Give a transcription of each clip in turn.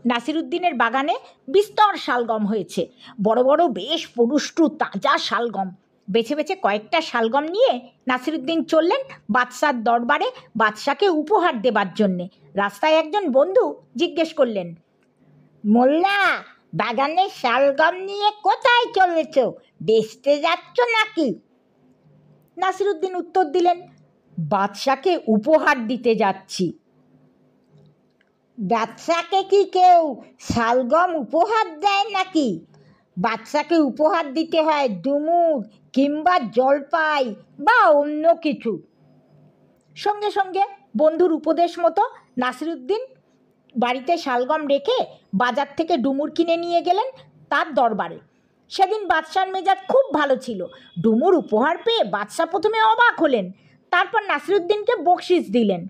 নাসিরুদ্দিনের বাগানে বিস্তর শালগম হয়েছে, বড় বড় বেশ পুরুষ্টু তাজা শালগম। বেছে বেছে কয়েকটা শালগম নিয়ে নাসিরুদ্দিন চললেন বাদশার দরবারে বাদশাকে উপহার দেবার জন্যে। রাস্তায় একজন বন্ধু জিজ্ঞেস করলেন, মোল্লা, বাগানের শালগম নিয়ে কোথায় চলেছ? বেচতে যাচ্ছ নাকি? নাসিরুদ্দিন উত্তর দিলেন, বাদশাকে উপহার দিতে যাচ্ছি। বাদশাকে কি কেউ শালগম উপহার দেয় নাকি? বাদশাকে উপহার দিতে হয় ডুমুর কিংবা জলপাই বা অন্য কিছু। সঙ্গে সঙ্গে বন্ধুর উপদেশ মতো নাসিরুদ্দিন বাড়িতে শালগম রেখে বাজার থেকে ডুমুর কিনে নিয়ে গেলেন তার দরবারে। সেদিন বাদশার মেজাজ খুব ভালো ছিল। ডুমুর উপহার পেয়ে বাদশা প্রথমে অবাক হলেন, তারপর নাসিরুদ্দিনকে বকশিশ দিলেন।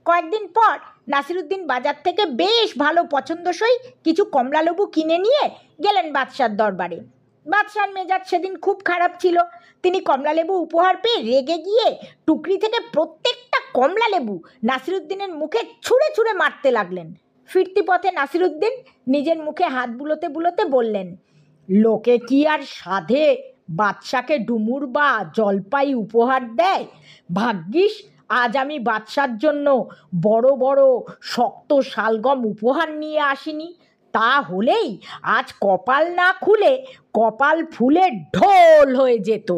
কয়েকদিন পর নাসিরুদ্দিন বাজার থেকে বেশ ভালো পছন্দসই কিছু কমলালেবু কিনে নিয়ে গেলেন বাদশার দরবারে। বাদশার মেজাজ সেদিন খুব খারাপ ছিল। তিনি কমলালেবু উপহার পেয়ে রেগে গিয়ে টুকরি থেকে প্রত্যেকটা কমলালেবু নাসিরুদ্দিনের মুখে ছুঁড়ে ছুঁড়ে মারতে লাগলেন। ফিরতি পথে নাসিরুদ্দিন নিজের মুখে হাত বুলোতে বুলোতে বললেন, লোকে কি আর সাধে বাদশাকে ডুমুর বা জলপাই উপহার দেয়? ভাগ্যিস আজ আমি বাদশার জন্য বড় বড় শক্ত শালগম উপহার নিয়ে আসিনি, তা হলেই আজ কপাল না খুলে কপাল ফুলে ঢোল হয়ে যেত।